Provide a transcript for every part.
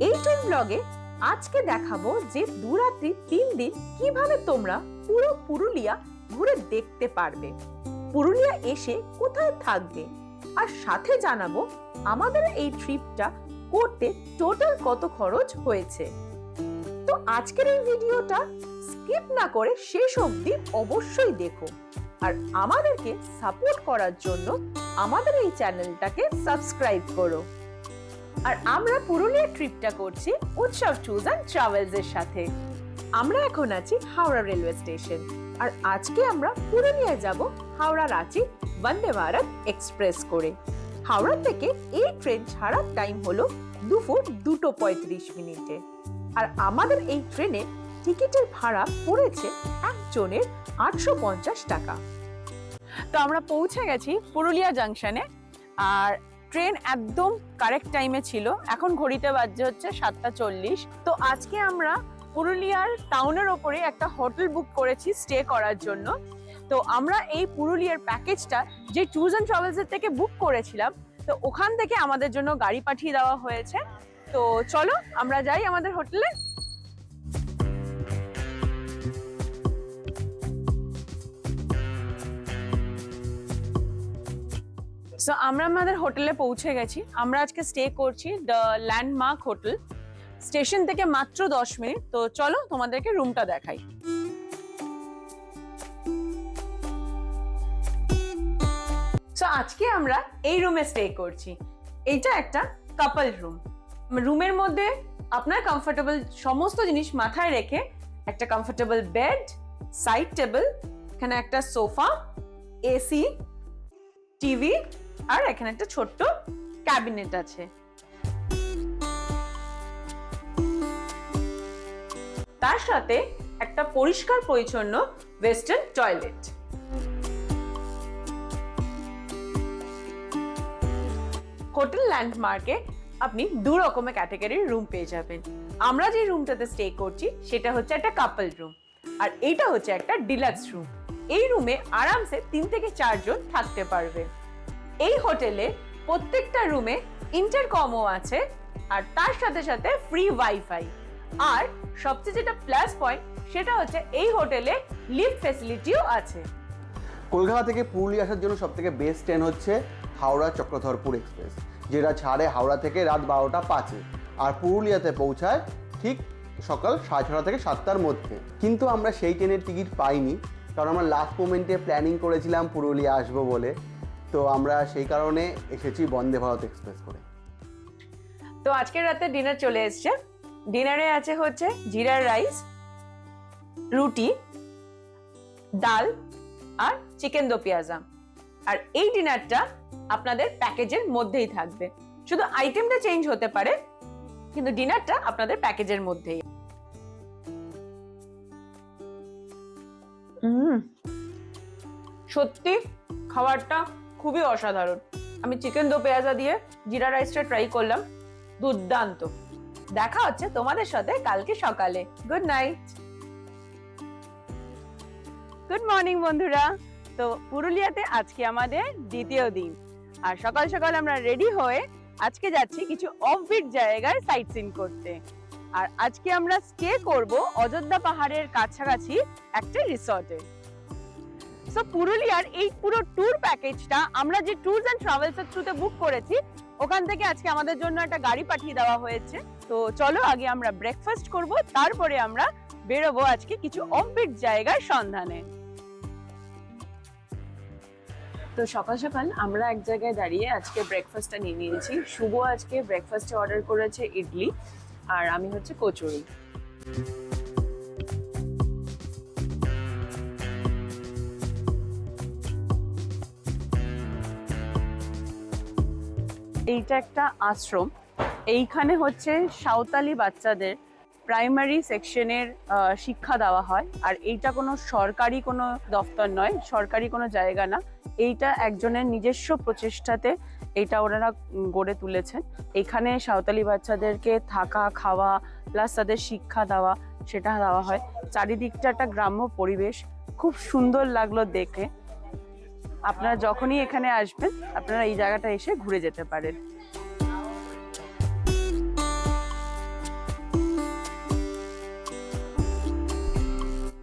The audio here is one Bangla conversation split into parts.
এই ট্রেন ব্লগে আজকে দেখাবো যে 2 রাত্রি 3 দিন কিভাবে তোমরা পুরো পুরুলিয়া ঘুরে দেখতে পারবে, পুরুলিয়া এসে কোথায় থাকবে, আর সাথে জানাবো আমাদের এই ট্রিপটা করতে টোটাল কত খরচ হয়েছে। তো আজকের এই ভিডিওটা স্কিপ না করে শেষ অবধি অবশ্যই দেখো, আর আমাদেরকে সাপোর্ট করার জন্য আমাদের এই চ্যানেলটাকে সাবস্ক্রাইব করো। আর আমরা পুরুলিয়া ট্রিপটা করছি উৎসব ট্যুরস অ্যান্ড ট্রাভেলস এর সাথে। আমরা এখন আছি হাওড়া রেলওয়ে স্টেশন, আর আজকে আমরা পুরুলিয়ায় যাব হাওড়া রাঁচি বন্দে ভারত এক্সপ্রেস করে। হাওড়া থেকে এই ট্রেন ছাড়ার টাইম হলো দুপুর 2:35। আর আমাদের এই ট্রেনে টিকিটের ভাড়া পড়েছে একজনের 850 টাকা। তো আমরা পৌঁছে গেছি পুরুলিয়া জাংশনে, আর ট্রেন একদম কারেক্ট টাইমে ছিল। এখন ঘড়িতে বাজছে হচ্ছে 7:40। তো আজকে আমরা পুরুলিয়ার টাউনের ওপরে একটা হোটেল বুক করেছি স্টে করার জন্য। তো আমরা এই পুরুলিয়ার প্যাকেজটা যে ট্যুরস অ্যান্ড ট্রাভেলস এর থেকে বুক করেছিলাম, তো ওখান থেকে আমাদের জন্য গাড়ি পাঠিয়ে দেওয়া হয়েছে। তো চলো আমরা যাই আমাদের হোটেলে। সো আমরা আমাদের হোটেলে পৌঁছে গেছি। আমরা আজকে স্টে করছি দ্য ল্যান্ডমার্ক হোটেল, স্টেশন থেকে মাত্র 10 মিনিট। তো চলো তোমাদেরকে রুমটা দেখাই। সো আজকে আমরা এই রুমে স্টে করছি। এইটা একটা কাপল রুম। রুমের মধ্যে আপনার কমফোর্টেবল সমস্ত জিনিস মাথায় রেখে একটা কমফোর্টেবল বেড, সাইড টেবিল, এখানে একটা সোফা, এসি, টিভি, আর এখানে একটা ছোট্ট ক্যাবিনেট আছে। তার সাথে একটা পরিষ্কার পরিচ্ছন্ন ওয়েস্টার্ন টয়লেট। হোটেল ল্যান্ডমার্কে আপনি 2 রকমের ক্যাটাগরির রুম পেয়ে যাবেন। আমরা যে রুমটাতে স্টে করছি সেটা হচ্ছে একটা কাপল রুম, আর এইটা হচ্ছে একটা ডিলাক্স রুম। এই রুমে আরামসে 3 থেকে 4 জন থাকতে পারবে। এই হোটেলে প্রত্যেকটা রুমে ইন্টারকমও আছে, আর তার সাথে সাথে ফ্রি ওয়াইফাই। আর সবচেয়ে যেটা প্লাস পয়েন্ট সেটা হচ্ছে এই হোটেলে লিফট ফ্যাসিলিটিও আছে। কলকাতা থেকে পুরুলিয়া আসার জন্য সবথেকে বেস্ট ট্রেন হচ্ছে হাওড়া চক্রধরপুর এক্সপ্রেস, যেটা ছাড়ে হাওড়া থেকে রাত 12টা 5-এ, আর পুরুলিয়াতে পৌঁছায় ঠিক সকাল 6:30 থেকে 7টার মধ্যে। কিন্তু আমরা সেই ট্রেনের টিকিট পাইনি, কারণ আমরা লাস্ট মোমেন্টে প্ল্যানিং করেছিলাম পুরুলিয়া আসবো বলে। তো আমরা সেই কারণে এসেছি বন্দে ভারত এক্সপ্রেস করে। তো আজকের রাতে ডিনার চলে এসছে। ডিনারে আছে হচ্ছে জিরার রাইস, রুটি, ডাল আর চিকেন দো পেঁয়াজা। আর এই ডিনারটা আপনাদের প্যাকেজের মধ্যেই থাকবে, শুধু আইটেমটা চেঞ্জ হতে পারে, কিন্তু ডিনারটা আপনাদের প্যাকেজের মধ্যেই। সত্যি খাবারটা খুবই অসাধারণ। আমি চিকেন দো পেঁয়াজা দিয়ে জিরা রাইসটা ট্রাই করলাম, দুর্দান্ত। দেখা হচ্ছে তোমাদের সাথে কালকে সকালে। Good night. গুড মর্নিং বন্ধুরা। তো পুরুলিয়াতে আজকে আমাদের দ্বিতীয় দিন, আর সকাল সকাল আমরা রেডি হয়ে আজকে যাচ্ছি কিছু অফবিট জায়গায় সাইট সিন করতে। আর আজকে আমরা স্টে করব অযোধ্যা পাহাড়ের কাছাকাছি একটা রিসর্টে। সো পুরুলিয়ার এই পুরো ট্যুর প্যাকেজটা আমরা যে ট্যুরস অ্যান্ড ট্রাভেলস এর থ্রুতে বুক করেছি, ওখান থেকে আজকে আমাদের জন্য একটা গাড়ি পাঠিয়ে দেওয়া হয়েছে। তো চলো আগে আমরা ব্রেকফাস্ট করব, তারপরে আমরা বেরোবো আজকে কিছু অফবিট জায়গার সন্ধানে। তো সকাল সকাল আমরা এক জায়গায় দাঁড়িয়ে আজকে ব্রেকফাস্টটা নিয়ে নিয়েছি। শুভ আজকে ব্রেকফাস্টে অর্ডার করেছে ইডলি, আর আমি হচ্ছে কচুরি। এইটা একটা আশ্রম। এইখানে হচ্ছে সাঁওতালি বাচ্চাদের প্রাইমারি সেকশনের শিক্ষা দেওয়া হয়। আর এইটা কোনো সরকারি কোনো দপ্তর নয়, সরকারি কোনো জায়গা না। এইটা একজনের নিজস্ব প্রচেষ্টাতে এইটা ওনারা গড়ে তুলেছেন। এখানে সাঁওতালি বাচ্চাদেরকে থাকা, খাওয়া প্লাস তাদের শিক্ষা দেওয়া, সেটা দেওয়া হয়। চারিদিকটা একটা গ্রাম্য পরিবেশ, খুব সুন্দর লাগলো দেখে। আপনারা যখনই এখানে আসবেন আপনারা এই জায়গাটা এসে ঘুরে যেতে পারেন।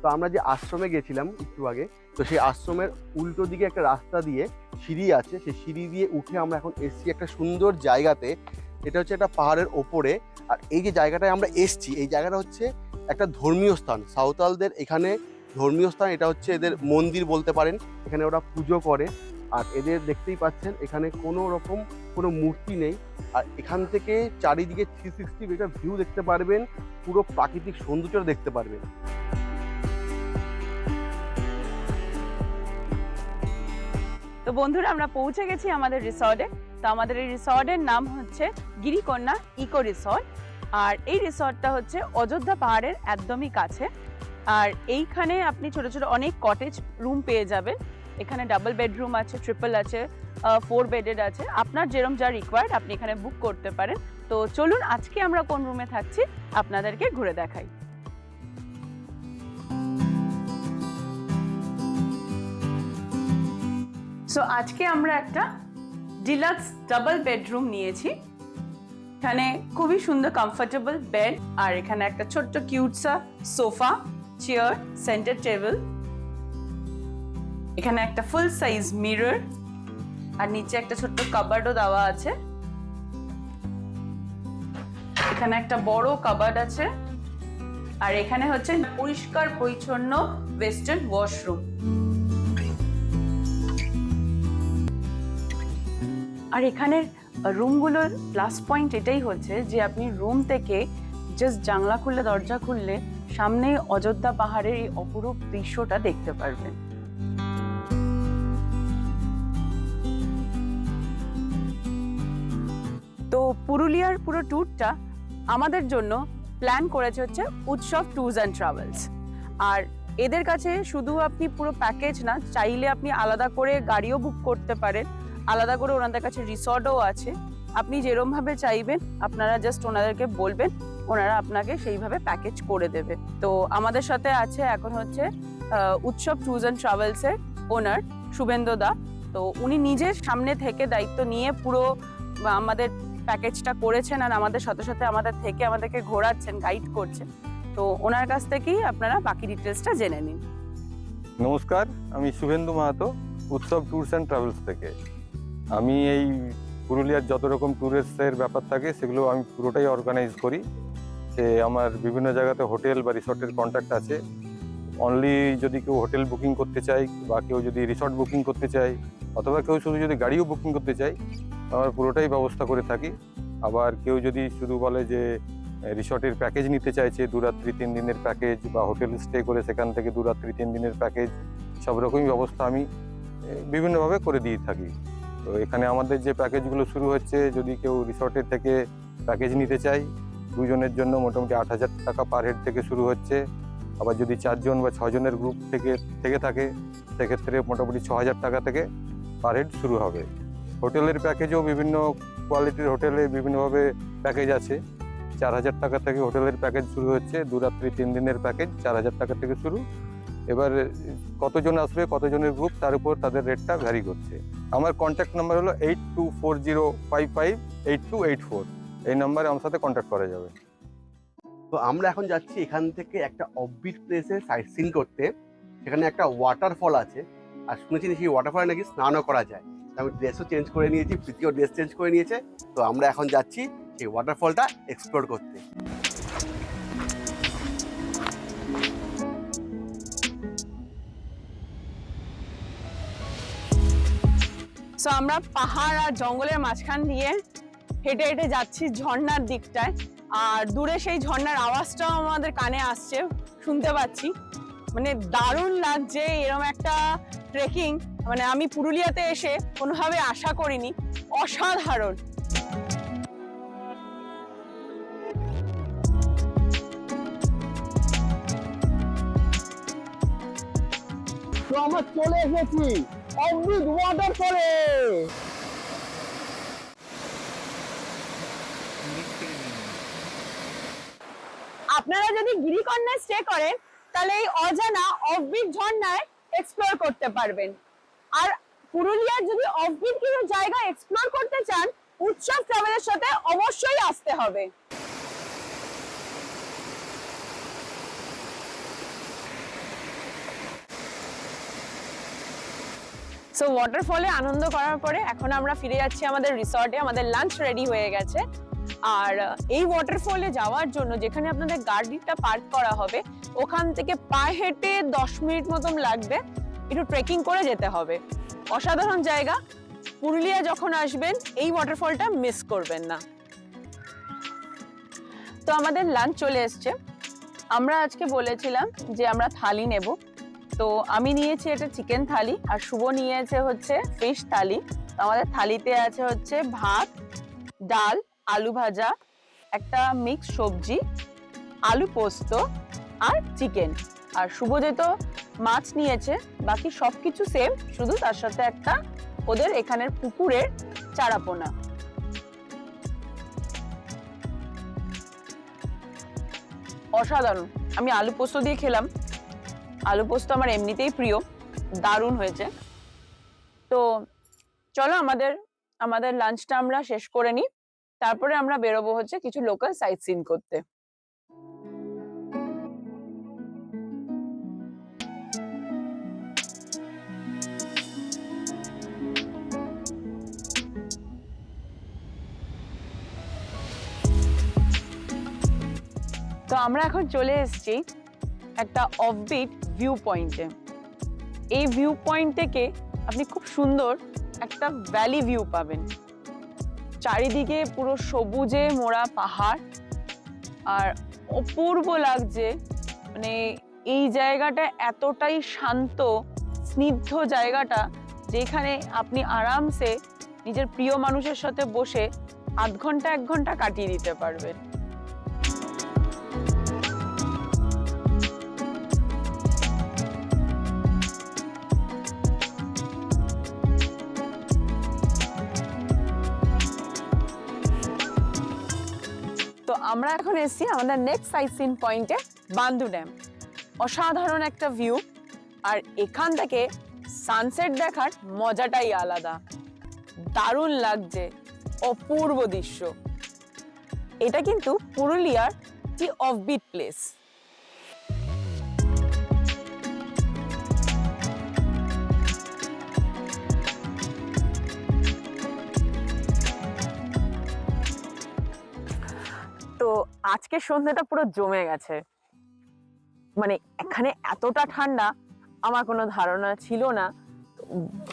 তো আমরা যে আশ্রমে গেছিলাম একটু আগে, তো সেই আশ্রমের উল্টো দিকে একটা রাস্তা দিয়ে সিঁড়ি আছে, সেই সিঁড়ি দিয়ে উঠে আমরা এখন এসছি একটা সুন্দর জায়গাতে। এটা হচ্ছে একটা পাহাড়ের ওপরে। আর এই যে জায়গাটায় আমরা এসছি, এই জায়গাটা হচ্ছে একটা ধর্মীয় স্থান। সাঁওতালদের এখানে ধর্মীয় স্থান, এটা হচ্ছে এদের মন্দির বলতে পারেন। এখানে ওরা পুজো করে। আর এদের দেখতেই পাচ্ছেন এখানে কোনো রকম কোনো মূর্তি নেই। আর এখান থেকে চারিদিকে 360 ডিগ্রি ভিউ দেখতে পারবেন, পুরো প্রাকৃতিক সৌন্দর্য দেখতে পারবেন। তো বন্ধুরা, আমরা পৌঁছে গেছি আমাদের রিসর্টে। তো আমাদের এই রিসর্টের নাম হচ্ছে গিরিকন্যা ইকো রিসর্ট। আর এই রিসর্টটা হচ্ছে অযোধ্যা পাহাড়ের একদমই কাছে। আর এইখানে আপনি ছোট ছোট অনেক কটেজ রুম পেয়ে যাবেন। এখানে ডাবল বেডরুম আছে, ট্রিপল আছে, 4 বেডেড আছে। আপনার যেরকম যা রিকোয়ার্ড আপনি এখানে বুক করতে পারেন। তো চলুন আজকে আমরা কোন রুমে থাকছি আপনাদেরকে ঘুরে দেখাই। সো আজকে আমরা একটা ডিলাক্স ডাবল বেডরুম নিয়েছি। এখানে খুবই সুন্দর কমফোর্টেবল বেড, আর এখানে একটা ছোট্ট কিউটসা সোফা, চেয়ার, সেন্টার টেবিল। এখানে একটা ফুল সাইজ মিরর, আর নিচে একটা ছোট্ট কাবার্ডও দেওয়া আছে। এখানে একটা বড় কাবার্ড আছে, আর এখানে হচ্ছে পরিষ্কার পরিচ্ছন্ন ওয়েস্টার্ন ওয়াশরুম। আর এখানের রুমগুলোর প্লাস পয়েন্ট এটাই হচ্ছে যে আপনি রুম থেকে জাস্ট জানলা খুললে, দরজা খুললে সামনে অযোধ্যা পাহাড়ের এই অপরূপ দৃশ্যটা দেখতে পারবেন। তো পুরুলিয়ার পুরো ট্যুরটা আমাদের জন্য প্ল্যান করেছে হচ্ছে উৎসব ট্যুরস অ্যান্ড ট্রাভেলস। আর এদের কাছে শুধু আপনি পুরো প্যাকেজ না, চাইলে আপনি আলাদা করে গাড়িও বুক করতে পারেন। আলাদা করে ওনাদের কাছে রিসর্টও আছে। আপনি যেরমভাবে চাইবেন আপনারা জাস্ট ওনাদেরকে বলবেন, ওনারা আপনাকে সেইভাবে প্যাকেজ করে দেবে। তো আমাদের সাথে আছে এখন হচ্ছে উৎসব ট্যুরস অ্যান্ড ট্রাভেলসের ওনার শুভেন্দু দা। তো উনি নিজের সামনে থেকে দায়িত্ব নিয়ে পুরো আমাদের প্যাকেজটা করেছেন, আর আমাদের সাথে সাথে আমাদের থেকে আমাদেরকে ঘোরাচ্ছেন, গাইড করছেন। তো ওনার কাছ থেকেই আপনারা বাকি ডিটেলসটা জেনে নিন। নমস্কার, আমি শুভেন্দু মাহাতো, উৎসব ট্যুরস অ্যান্ড ট্রাভেলস থেকে। আমি এই পুরুলিয়ার যত রকম ট্যুরিস্টের ব্যাপার থাকে সেগুলো আমি পুরোটাই অর্গানাইজ করি। আমার বিভিন্ন জায়গাতে হোটেল বা রিসর্টের কন্ট্যাক্ট আছে। অনলি যদি কেউ হোটেল বুকিং করতে চায়, বা কেউ যদি রিসর্ট বুকিং করতে চায়, অথবা কেউ শুধু যদি গাড়িও বুকিং করতে চায়, আমার পুরোটাই ব্যবস্থা করে থাকি। আবার কেউ যদি শুধু বলে যে রিসর্টের প্যাকেজ নিতে চাইছে, 2 রাত্রি 3 দিনের প্যাকেজ, বা হোটেল স্টে করে সেখান থেকে 2 রাত্রি 3 দিনের প্যাকেজ, সব রকমই ব্যবস্থা আমি বিভিন্নভাবে করে দিয়ে থাকি। তো এখানে আমাদের যে প্যাকেজগুলো শুরু হচ্ছে, যদি কেউ রিসর্টের থেকে প্যাকেজ নিতে চায়, 2 জনের জন্য মোটামুটি 8,000 টাকা পার হেড থেকে শুরু হচ্ছে। আবার যদি 4 জন বা 6 জনের গ্রুপ থেকে থাকে, সেক্ষেত্রে মোটামুটি 6,000 টাকা থেকে পার হেড শুরু হবে। হোটেলের প্যাকেজও বিভিন্ন কোয়ালিটির হোটেলে বিভিন্নভাবে প্যাকেজ আছে। 4,000 টাকা থেকে হোটেলের প্যাকেজ শুরু হচ্ছে, 2 রাত্রি 3 দিনের প্যাকেজ 4,000 টাকা থেকে শুরু। এবার কতজন আসবে, কতজনের গ্রুপ, তার উপর তাদের রেটটা ভ্যারি করছে। আমার কন্ট্যাক্ট নাম্বার হলো 8240558284। এই নাম্বারে আমার সাথে কন্ট্যাক্ট করা যাবে। তো আমরা এখন যাচ্ছি এখান থেকে একটা অফবিট প্লেসে সাইট সিন করতে। সেখানে একটা ওয়াটারফল আছে, আর শুনেছি সেই ওয়াটারফলে নাকি স্নানও করা যায়। আমি ড্রেসও চেঞ্জ করে নিয়েছি, প্রীতিও ড্রেস চেঞ্জ করে নিয়েছে। তো আমরা এখন যাচ্ছি সেই ওয়াটারফলটা এক্সপ্লোর করতে। সো আমরা পাহাড় আর জঙ্গলের মাঝখান দিয়ে হেঁটে হেঁটে যাচ্ছি ঝর্ণার দিকটায়। আর দূরে সেই ঝর্ণার আওয়াজটাও আমাদের কানে আসছে, শুনতে পাচ্ছি। মানে দারুণ লাগছে এরকম একটা ট্রেকিং। মানে আমি পুরুলিয়াতে এসে কোনোভাবে আশা করিনি, অসাধারণ। তো আমরা চলে এসেছি অমৃত ওয়াটারফলে। আপনারা যদি গিরিকন্যায় স্টে করেন তাহলে এই অজানা অফবিট ঝর্ণায় এক্সপ্লোর করতে পারবেন। আর পুরুলিয়ার যদি অফবিট কিছু জায়গা এক্সপ্লোর করতে চান, উৎসব ট্রাভেলের সাথে অবশ্যই আসতে হবে। সো ওয়াটারফলে আনন্দ করার পরে এখন আমরা ফিরে যাচ্ছি আমাদের রিসর্টে। আমাদের লাঞ্চ রেডি হয়ে গেছে। আর এই ওয়াটারফলে যাওয়ার জন্য যেখানে আপনাদের গাড়িটা পার্ক করা হবে ওখান থেকে পায়ে হেঁটে 10 মিনিট মতন লাগবে, একটু ট্রেকিং করে যেতে হবে। অসাধারণ জায়গা, পুরুলিয়া যখন আসবেন এই ওয়াটারফলটা মিস করবেন না। তো আমাদের লাঞ্চ চলে এসছে। আমরা আজকে বলেছিলাম যে আমরা থালি নেব, তো আমি নিয়েছি এটা চিকেন থালি আর শুভ নিয়েছে হচ্ছে ফিশ থালি। তো আমাদের থালিতে আছে হচ্ছে ভাত, ডাল, আলু ভাজা, একটা মিক্স সবজি, আলু পোস্ত আর চিকেন। আর শুভ যেহেতু মাছ নিয়েছে, বাকি সবকিছু সেম, শুধু তার সাথে একটা ওদের এখানের পুকুরের চারাপোনা। অসাধারণ। আমি আলু পোস্ত দিয়ে খেলাম। আলু পোস্ত আমার এমনিতেই প্রিয়, দারুণ হয়েছে। তো চলো আমাদের লাঞ্চটা আমরা শেষ করে নিই, তারপরে আমরা বেরোবো হচ্ছে কিছু লোকাল সাইট সিন করতে। তো আমরা এখন চলে এসেছি একটা অফবিট ভিউ পয়েন্টে। এই ভিউ পয়েন্ট থেকে আপনি খুব সুন্দর একটা ভ্যালি ভিউ পাবেন। চারিদিকে পুরো সবুজে মোড়া পাহাড় আর অপূর্ব লাগছে। মানে এই জায়গাটা এতটাই শান্ত স্নিগ্ধ জায়গাটা, যেখানে আপনি আরামসে নিজের প্রিয় মানুষের সাথে বসে 1 ঘন্টা কাটিয়ে দিতে পারবেন। তো আমরা এখন এসেছি আমাদের নেক্সট সাইট সিন পয়েন্টে, বান্দু ড্যাম। অসাধারণ একটা ভিউ, আর এখান থেকে সানসেট দেখার মজাটাই আলাদা। দারুণ লাগছে, অপূর্ব দৃশ্য। এটা কিন্তু পুরুলিয়ার একটি অফবিট প্লেস। তো আজকে সন্ধ্যাটা পুরো জমে গেছে। মানে এখানে এতটা ঠান্ডা আমার কোনো ধারণা ছিল না।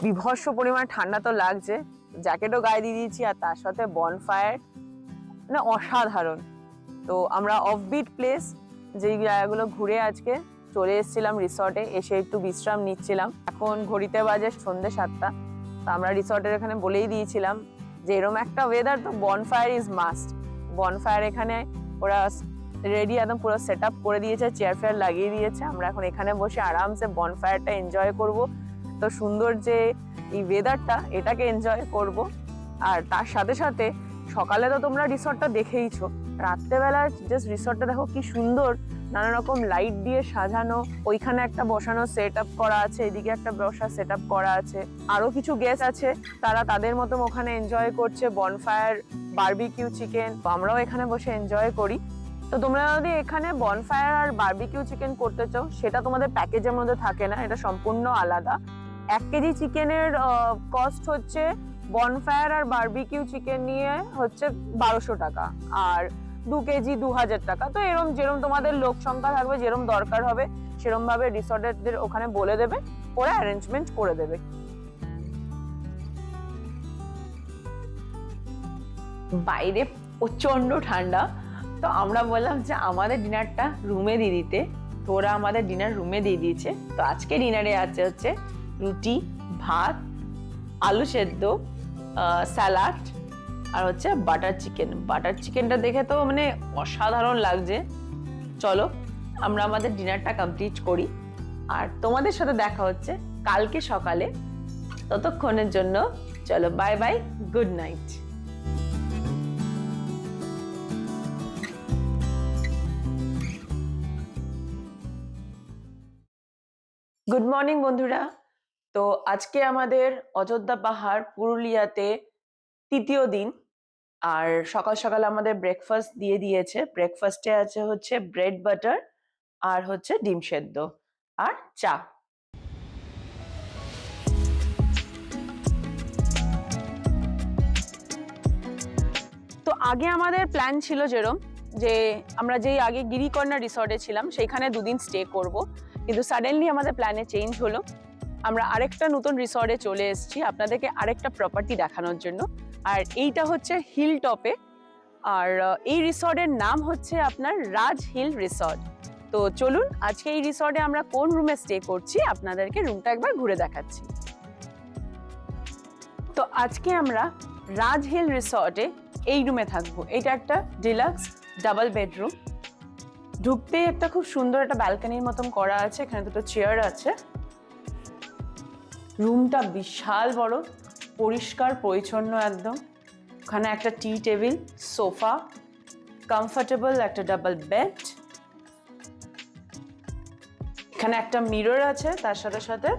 বিভৎস পরিমাণ ঠান্ডা তো লাগছে, জ্যাকেটও গায়ে দিয়ে দিয়েছি, আর তার সাথে বনফায়ার, মানে অসাধারণ। তো আমরা অফবিট প্লেস যেই জায়গাগুলো ঘুরে আজকে চলে এসেছিলাম রিসর্টে, এসে একটু বিশ্রাম নিচ্ছিলাম। এখন ঘড়িতে বাজে সন্ধ্যে 7টা। তো আমরা রিসর্টের এখানে বলেই দিয়েছিলাম যে এরকম একটা ওয়েদার তো বনফায়ার ইজ মাস্ট। বনফায়ার এখানে ওরা রেডি একদম পুরো সেট আপ করে দিয়েছে, চেয়ার ফেয়ার লাগিয়ে দিয়েছে। আমরা এখন এখানে বসে আরামসে বনফায়ারটা এনজয় করব। তো সুন্দর যে এই ওয়েদারটা, এটাকে এনজয় করব। আর তার সাথে সাথে সকালে তো তোমরা রিসর্টটা দেখেইছো, রাত্রেবেলা জাস্ট রিসর্টটা দেখো কি সুন্দর, নানা রকম লাইট দিয়ে সাজানো। ওইখানে একটা বসানো সেট আপ করা আছে, এদিকে একটা বসার সেট আপ করা আছে। আরো কিছু গেস্ট আছে, তারা তাদের মতো ওখানে এনজয় করছে বনফায়ার, বারবিকিউ চিকেন। আমরাও এখানে বসে এনজয় করি। তো তোমরা যদি এখানে বনফায়ার আর বারবিকিউ চিকেন করতে চাও, সেটা তোমাদের প্যাকেজের মধ্যে থাকে না, এটা সম্পূর্ণ আলাদা। 1 কেজি চিকেনের কস্ট হচ্ছে বনফায়ার আর বারবিকিউ চিকেন নিয়ে হচ্ছে 1200 টাকা, আর 2 কেজি 2000 টাকা। তো এরম যেরকম তোমাদের লোক সংখ্যা থাকবে, যেরকম দরকার হবে সেরকম ভাবে রিসর্টের ওখানে বলে দেবে, ওরা অ্যারেঞ্জমেন্ট করে দেবে। বাইরে প্রচন্ড ঠান্ডা, তো আমরা বললাম যে আমাদের ডিনারটা রুমে দিয়ে দিতে। তো ওরা আমাদের ডিনার রুমে দিয়ে দিয়েছে। তো আজকে ডিনারে আছে হচ্ছে রুটি, ভাত, আলু সেদ্ধ, স্যালাড আর হচ্ছে বাটার চিকেন। বাটার চিকেনটা দেখে তো মানে অসাধারণ লাগছে। চলো আমরা আমাদের ডিনারটা কমপ্লিট করি, আর তোমাদের সাথে দেখা হচ্ছে কালকে সকালে। ততক্ষণের জন্য চলো bye bye, good night. Good morning বন্ধুরা। তো আজকে আমাদের অযোধ্যা পাহাড় পুরুলিয়াতে 3য় দিন। আর সকাল সকাল আমাদের ব্রেকফাস্ট দিয়ে দিয়েছে। ব্রেকফাস্টে আছে হচ্ছে ব্রেড বাটার আর হচ্ছে ডিম সেদ্ধ আর চা। আগে আমাদের প্ল্যান ছিল যেরকম যে আমরা যেই আগে গিরিকন্যা রিসর্টে ছিলাম সেইখানে 2 দিন স্টে করব, কিন্তু সাডেনলি আমাদের প্ল্যানে চেঞ্জ হলো। আমরা আরেকটা নতুন রিসর্টে চলে এসেছি আপনাদেরকে আরেকটা প্রপার্টি দেখানোর জন্য। আর এইটা হচ্ছে হিল টপে, আর এই রিসর্টের নাম হচ্ছে আপনার রাজ হিল রিসর্ট। তো চলুন আজকে এই রিসর্টে আমরা কোন রুমে স্টে করছি আপনাদেরকে রুমটা একবার ঘুরে দেখাচ্ছি। তো আজকে আমরা রাজ হিল রিসর্টে এই রুমে থাকবো। এটা একটা ডিলাক্স ডাবল বেডরুম। ঢুকতেই একটা খুব সুন্দর একটা ব্যালকনির মতন করা আছে, এখানে দুটো চেয়ার আছে। রুমটা বিশাল বড়, পরিষ্কার পরিচ্ছন্ন একদম। ওখানে একটা টি টেবিল, সোফা, কমফোর্টেবল একটা ডাবল বেড, এখানে একটা মিরর আছে, তার সাথে সাথে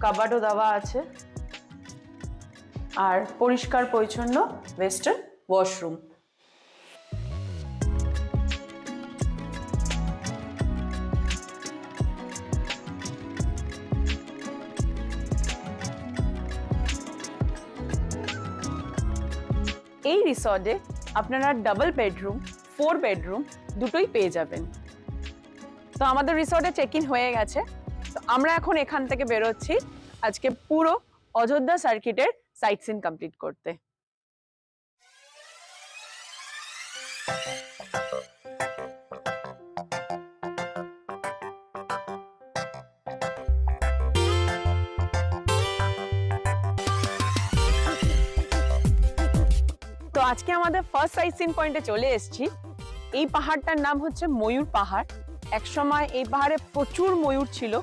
কাবার্ডও দেওয়া আছে, আর পরিষ্কার পরিচ্ছন্ন ওয়েস্টার্ন ওয়াশরুম। এই রিসর্টে আপনারা ডাবল বেডরুম, 4 বেডরুম দুটোই পেয়ে যাবেন। তো আমাদের রিসর্টে চেক ইন হয়ে গেছে। তো আমরা এখন এখান থেকে বেরোচ্ছি আজকে পুরো অযোধ্যা সার্কিটের সাইট সিন কমপ্লিট করতে। তো আজকে আমাদের ফার্স্ট সাইট সিন পয়েন্টে চলে এসেছি। এই পাহাড়টার নাম হচ্ছে ময়ূর পাহাড়। একসময় এই পাহাড়ে প্রচুর ময়ূর ছিল,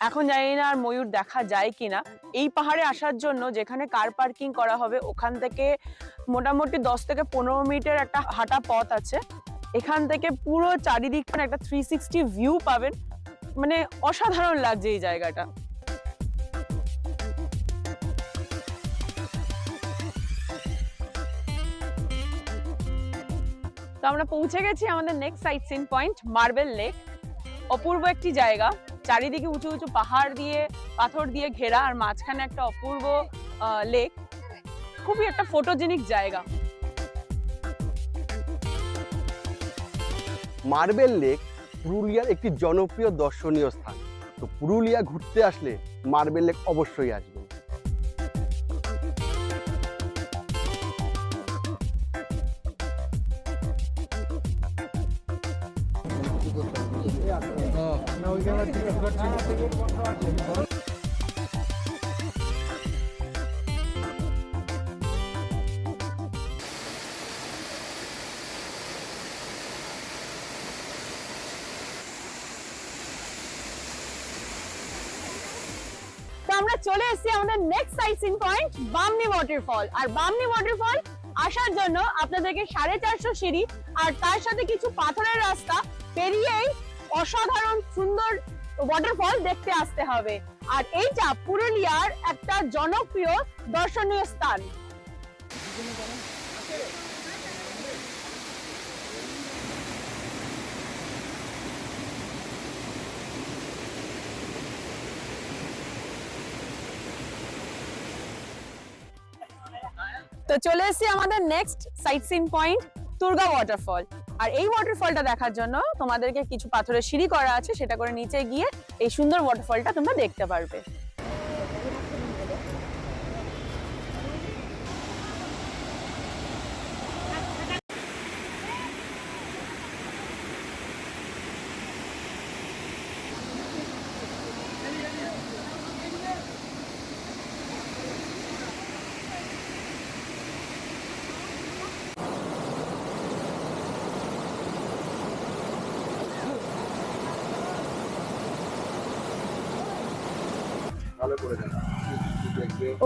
এখন জানি না আর ময়ূর দেখা যায় কিনা। এই পাহাড়ে আসার জন্য যেখানে কার পার্কিং করা হবে ওখান থেকে মোটামুটি 10 থেকে 15 মিনিটের একটা হাঁটা পথ আছে। এখান থেকে পুরো চারিদিকটা একটা 360 ভিউ পাবেন, মানে অসাধারণ লাগছে এই জায়গাটা। তো আমরা পৌঁছে গেছি আমাদের next sightseeing point marble lake. অপূর্ব একটি জায়গা, চারিদিকে উঁচু উঁচু পাহাড় দিয়ে পাথর দিয়ে ঘেরা, আর মাঝখানে একটা অপূর্ব লেক। খুবই একটা ফটোজেনিক জায়গা। মার্বেল লেক পুরুলিয়ার একটি জনপ্রিয় দর্শনীয় স্থান। তো পুরুলিয়া ঘুরতে আসলে মার্বেল লেক অবশ্যই আসবেন। তো আমরা চলে এসেছি আমাদের next sightseeing point Bamni waterfall. আর বামনি ওয়াটারফল আসার জন্য আপনাদেরকে 450 সিঁড়ি আর তার সাথে কিছু পাথরের রাস্তা পেরিয়েই অসাধারণ সুন্দর ওয়াটারফল দেখতে আসতে হবে। আর এইটা পুরুলিয়ার একটা জনপ্রিয় দর্শনীয় স্থান। তো চলে এসেছি আমাদের next sightseeing point Durga waterfall. আর এই ওয়াটারফলটা দেখার জন্য তোমাদেরকে কিছু পাথরের সিঁড়ি করা আছে, সেটা করে নিচে গিয়ে এই সুন্দর ওয়াটারফলটা তোমরা দেখতে পারবে।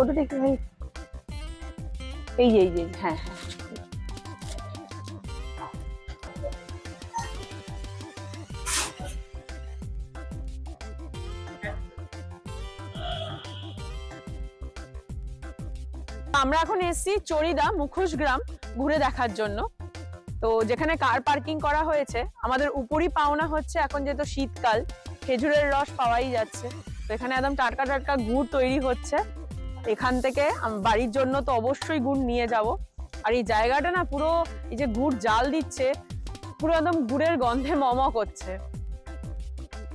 ওটা দেখতে ভাই, এই যে হ্যাঁ হ্যাঁ। আমরা এখন এসেছি চড়িদা মুখোশ গ্রাম ঘুরে দেখার জন্য। তো যেখানে কার পার্কিং করা হয়েছে, আমাদের উপরই পাওনা হচ্ছে এখন যেহেতু শীতকাল, খেজুরের রস পাওয়াই যাচ্ছে। তো এখানে একদম টাটকা টাটকা গুড় তৈরি হচ্ছে। এখান থেকে বাড়ির জন্য তো অবশ্যই গুড় নিয়ে যাব। আর এই জায়গাটা না পুরো এই যে গুড় জাল দিচ্ছে, পুরো একদম গুড়ের গন্ধে মম করছে।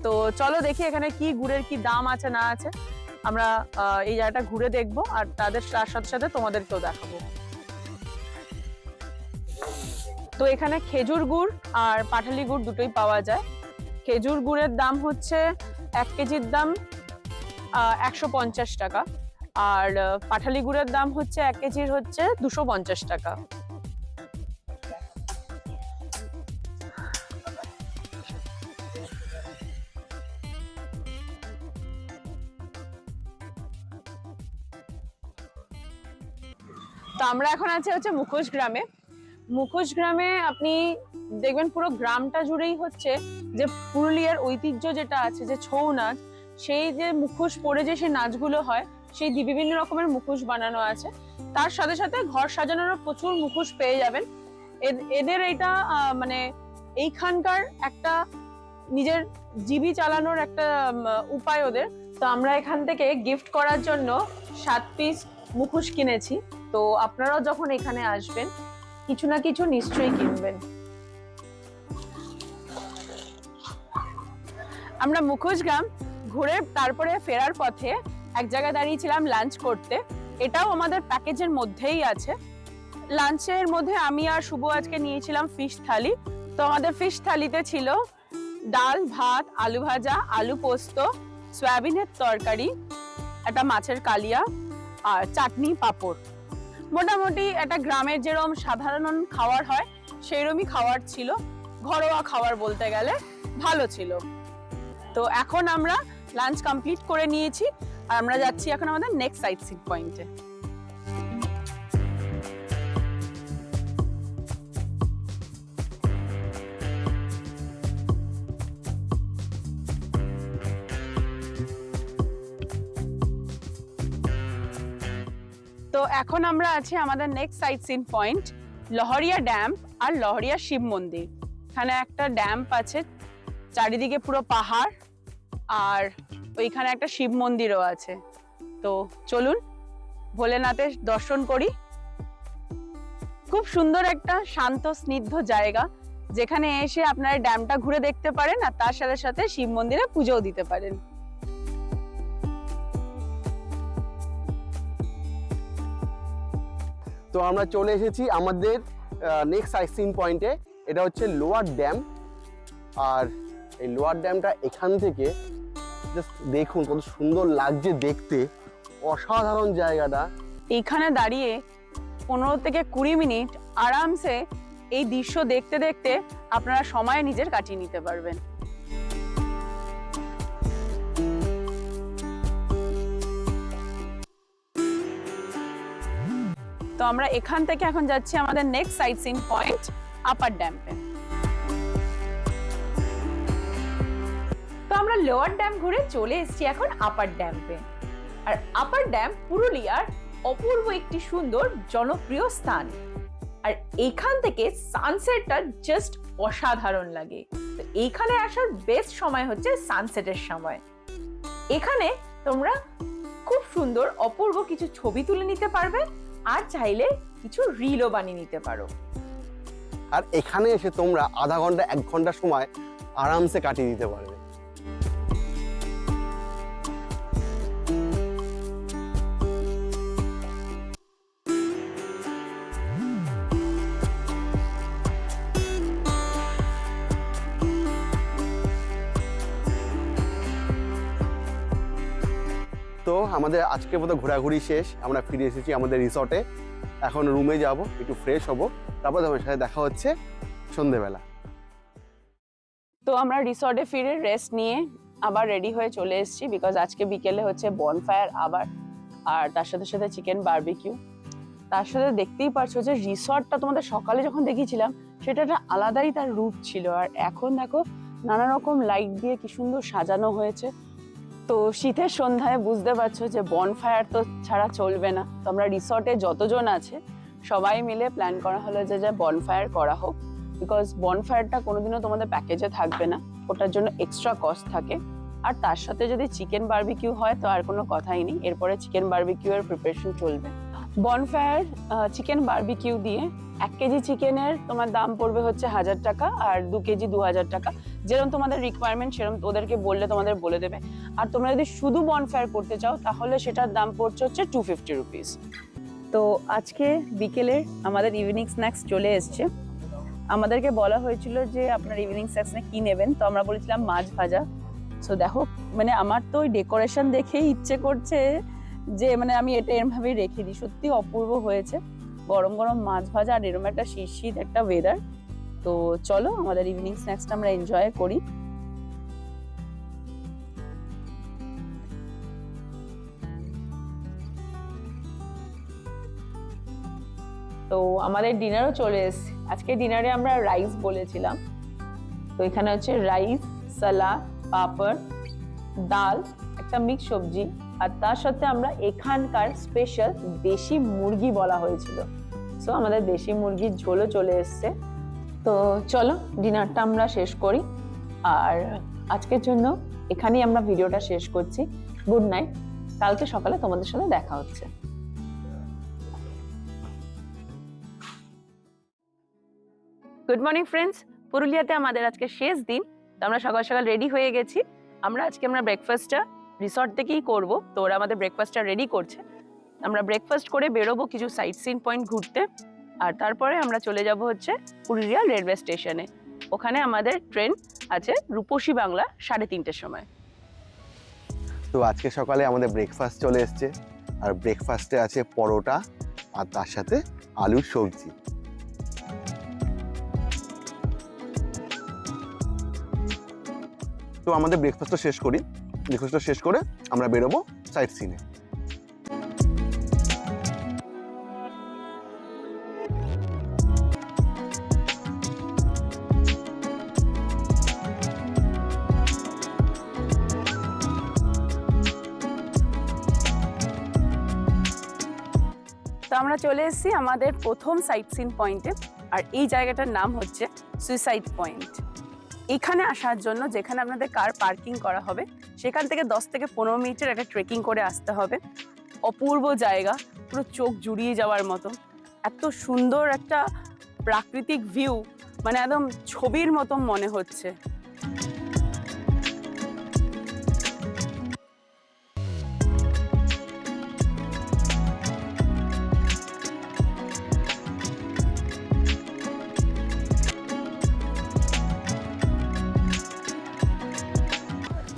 তো চলো দেখি এখানে কি গুড়ের কি দাম আছে না আছে, আমরা এই জায়গাটা ঘুরে দেখবো আর তার সাথে সাথে তোমাদেরকেও দেখাবো। তো এখানে খেজুর গুড় আর পাটালি গুড় দুটোই পাওয়া যায়। খেজুর গুড়ের দাম হচ্ছে 1 কেজির দাম 150 টাকা, আর পাটালি গুড়ের দাম হচ্ছে 1 কেজির হচ্ছে 250 টাকা। তো আমরা এখন আছি হচ্ছে মুখোশ গ্রামে। মুখোশ গ্রামে আপনি দেখবেন পুরো গ্রামটা জুড়েই হচ্ছে যে পুরুলিয়ার ঐতিহ্য যেটা আছে, যে ছৌ নাচ, সেই যে মুখোশ পরে যে সেই নাচগুলো হয়, সেই বিভিন্ন রকমের মুখোশ বানানো আছে। তার সাথে সাথে ঘর সাজানোরও প্রচুর মুখোশ পেয়ে যাবেন। এদের এটা মানে এইখানকার একটা নিজের জীবী চালানোর একটা উপায় ওদের। তো আমরা এখান থেকে গিফট করার জন্য 7 পিস মুখোশ কিনেছি। তো আপনারাও যখন এখানে আসবেন কিছু না কিছু নিশ্চয়ই কিনবেন। আমরা মুখোশ গ্রাম ঘুরে তারপরে ফেরার পথে এক জায়গায় দাঁড়িয়েছিলাম লাঞ্চ করতে। এটাও আমাদের প্যাকেজের মধ্যেই আছে। লাঞ্চের মধ্যে আমি আর শুভ আজকে নিয়েছিলাম ফিশ থালি। তো আমাদের ফিশ থালিতে ছিল ডাল, ভাত, আলু ভাজা, আলু পোস্ত, সয়াবিনের তরকারি, একটা মাছের কালিয়া আর চাটনি, পাঁপড়। মোটামুটি একটা গ্রামের যেরকম সাধারণ খাবার হয় সেইরকমই খাবার ছিল, ঘরোয়া খাবার বলতে গেলে, ভালো ছিল। তো এখন আমরা লাঞ্চ কমপ্লিট করে নিয়েছি আর আমরা যাচ্ছি এখন আমাদের নেক্সট সাইট সিন পয়েন্টে। তো এখন আমরা আছি আমাদের next sightseeing point Lahariya dam আর লহরিয়া শিব মন্দির। এখানে একটা ড্যাম আছে, চারিদিকে পুরো পাহাড়, আর ওইখানে একটা শিব মন্দিরও আছে। তো চলুন ভোলেনাথের দর্শন করি। খুব সুন্দর একটা শান্ত স্নিগ্ধ জায়গা, যেখানে এসে আপনারা ড্যামটা ঘুরে দেখতে পারেন আর তার সাথে সাথে শিব মন্দিরে পুজোও দিতে পারেন। তো আমরা চলে এসেছি আমাদের নেক্সট সাইট সিন পয়েন্টে। এটা হচ্ছে লোয়ার ড্যাম। আর এই লোয়ার ড্যামটা এখান থেকে জাস্ট দেখুন কত সুন্দর লাগছে দেখতে, অসাধারণ জায়গাটা। এইখানে দাঁড়িয়ে 15 থেকে 20 মিনিট আরামসে এই দৃশ্য দেখতে দেখতে আপনারা সময় নিজের কাটিয়ে নিতে পারবেন। তো আমরা এখান থেকে এখন যাচ্ছি আমাদের নেক্সট সাইট সিন পয়েন্ট আপার ড্যামে। তো আমরা লোয়ার ড্যাম ঘুরে চলে এসেছি এখন আপার ড্যামে। আর আপার ড্যাম পুরুলিয়ার অপূর্ব একটি সুন্দর জনপ্রিয় স্থান। আর এইখান থেকে সানসেটটা জাস্ট অসাধারণ লাগে। তো এইখানে আসার বেস্ট সময় হচ্ছে সানসেটের সময়। এখানে তোমরা খুব সুন্দর অপূর্ব কিছু ছবি তুলে নিতে পারবে আর চাইলে কিছু রিলও বানিয়ে নিতে পারো। আর এখানে এসে তোমরা আধা ঘন্টা 1 ঘন্টা সময় আরামসে কাটিয়ে দিতে পারবে। তো আমাদের আজকের মতো ঘোরাঘুরি শেষ, আমরা ফিরে এসেছি আমাদের রিসর্টে। এখন রুমে যাব, একটু ফ্রেশ হব, তারপর তোমার সাথে দেখা হচ্ছে সন্ধেবেলা। তো আমরা রিসর্টে ফিরে রেস্ট নিয়ে আবার রেডি হয়ে চলে এসেছি, বিকজ আজকে বিকেলে হচ্ছে বনফায়ার আবার, আর তার সাথে সাথে চিকেন বারবিকিউ। তার সাথে দেখতেই পারছো যে রিসর্টটা তোমাদের সকালে যখন দেখিয়েছিলাম সেটা একটা আলাদাই তার রূপ ছিল, আর এখন দেখো নানা রকম লাইট দিয়ে কি সুন্দর সাজানো হয়েছে। তো শীতের সন্ধ্যায় বুঝতে পারছো যে বনফায়ার তো ছাড়া চলবে না। তো আমরা রিসর্টে যতজন আছে সবাই মিলে প্ল্যান করা হলো যে বনফায়ার করা হোক, বিকজ বনফায়ারটা কোনোদিনও তোমাদের প্যাকেজে থাকবে না, ওটার জন্য এক্সট্রা কস্ট থাকে। আর তার সাথে যদি চিকেন বারবিকিউ হয় তো আর কোনো কথাই নেই, এরপরে চিকেন বারবিকিউ এর প্রিপারেশন চলবে। বনফায়ার চিকেন বারবিকিউ দিয়ে 1 কেজি চিকেনের তোমার দাম পড়বে হচ্ছে 1000 টাকা, আর 2 কেজি 2000 টাকা। যেরকম তোমাদের রিকোয়ারমেন্ট সেরকম ওদেরকে বললে তোমাদের বলে দেবে। আর তোমরা যদি শুধু বনফায়ার করতে চাও তাহলে সেটার দাম পড়ছে হচ্ছে 250 রুপিস। তো আজকে বিকেলে আমাদের ইভিনিং স্ন্যাক্স চলে এসছে। আমাদেরকে বলা হয়েছিল যে আপনার ইভিনিং স্ন্যাক্সে কি নেবেন, তো আমরা বলেছিলাম মাছ ভাজা। সো দেখো, মানে আমার তো ওই ডেকোরেশন দেখেই ইচ্ছে করছে যে মানে আমি এটা এরমভাবেই রেখে দিই। সত্যি অপূর্ব হয়েছে, গরম গরম মাছ ভাজা আর এরম একটা শীত একটা ওয়েদার। তো চলো আমাদের ইভিনিং স্ন্যাক্সটা আমরা এনজয় করি। তো আমাদের ডিনারও চলে এসেছে। আজকে ডিনারে আমরা রাইস বলেছিলাম, তো এখানে হচ্ছে রাইস, সালাদ, পাপড়, ডাল, একটা মিক্স সবজি, আর তার সাথে আমরা এখানকার স্পেশাল দেশি মুরগি বলা হয়েছিল, সো আমাদের দেশি মুরগির ঝোলও চলে এসছে। তো চলো ডিনারটা আমরা শেষ করি, আর আজকের জন্য এখানেই আমরা ভিডিওটা শেষ করছি। গুড নাইট, কালকে সকালে তোমাদের সাথে দেখা হচ্ছে। গুড মর্নিং ফ্রেন্ডস, পুরুলিয়াতে আমাদের আজকে শেষ দিন। তো আমরা সকাল সকাল রেডি হয়ে গেছি। আমরা ব্রেকফাস্টটা রিসর্ট থেকেই করব, তো ওরা আমাদের ব্রেকফাস্টটা রেডি করছে। আমরা ব্রেকফাস্ট করে বেরোবো কিছু সাইট সিন পয়েন্ট ঘুরতে, আর তারপরে আমরা চলে যাব হচ্ছে পুরুলিয়া রেলওয়ে স্টেশনে। ওখানে আমাদের ট্রেন আছে রূপসী বাংলা 3:30টার সময়। তো আজকে সকালে আমাদের ব্রেকফাস্ট চলে এসছে, আর ব্রেকফাস্টে আছে পরোটা আর তার সাথে আলুর সবজি। তো আমাদের ব্রেকফাস্টটা শেষ করি, ব্রেকফাস্টটা শেষ করে আমরা বেরোবো সাইট সিনে। তো আমরা চলে এসেছি আমাদের প্রথম সাইট সিন পয়েন্টে, আর এই জায়গাটার নাম হচ্ছে সুইসাইড পয়েন্ট। এখানে আসার জন্য যেখানে আপনাদের কার পার্কিং করা হবে সেখান থেকে 10 থেকে 15 মিনিটের একটা ট্রেকিং করে আসতে হবে। অপূর্ব জায়গা, পুরো চোখ জুড়িয়ে যাওয়ার মতো, এত সুন্দর একটা প্রাকৃতিক ভিউ, মানে একদম ছবির মতো মনে হচ্ছে।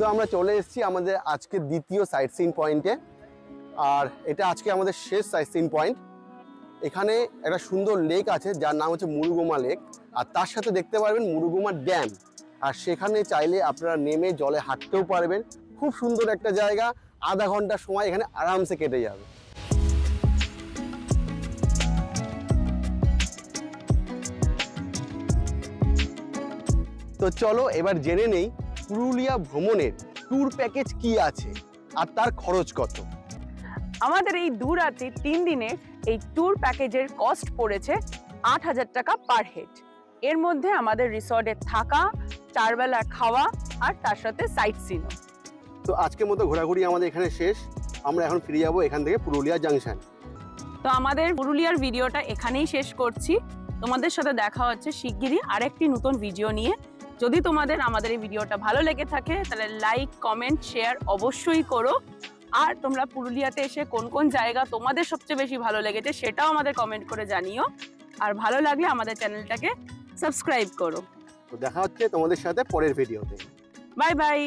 তো আমরা চলে এসেছি আমাদের আজকে দ্বিতীয় সাইট সিন পয়েন্টে, আর এটা আজকে আমাদের শেষ সাইট সিন পয়েন্ট। এখানে একটা সুন্দর লেক আছে যার নাম হচ্ছে মুরুগুমা লেক, আর তার সাথে দেখতে পারবেন মুরুগুমা ড্যাম। আর সেখানে চাইলে আপনারা নেমে জলে হাঁটতেও পারবেন। খুব সুন্দর একটা জায়গা, আধা ঘন্টার সময় এখানে আরামসে কেটে যাবে। তো চলো এবার জেনে নেই পুরুলিয়া ভ্রমণের ট্যুর প্যাকেজ কি আছে আর তার খরচ কত। আমাদের এই 2 রাত্রি 3 দিনের এই ট্যুর প্যাকেজের কস্ট পড়েছে 8000 টাকা পার হেড। এর মধ্যে আমাদের রিসর্টে থাকা, 4 বেলা খাওয়া, আর তার সাথে সাইট সিনও। তো আজকের মতো ঘোরাঘুরি আমাদের এখানে শেষ। আমরা এখন ফিরে যাবো এখান থেকে পুরুলিয়া জাংশন। তো আমাদের পুরুলিয়ার ভিডিওটা এখানেই শেষ করছি। তোমাদের সাথে দেখা হচ্ছে শিগগিরই আরেকটি নতুন ভিডিও নিয়ে। যদি তোমাদের আমাদের এই ভিডিওটা ভালো লেগে থাকে তাহলে লাইক, কমেন্ট, শেয়ার অবশ্যই করো। আর তোমরা পুরুলিয়াতে এসে কোন কোন জায়গা তোমাদের সবচেয়ে বেশি ভালো লেগেছে সেটাও আমাদের কমেন্ট করে জানিও। আর ভালো লাগলে আমাদের চ্যানেলটাকে সাবস্ক্রাইব করো। তো দেখা হচ্ছে তোমাদের সাথে পরের ভিডিওতে। Bye bye.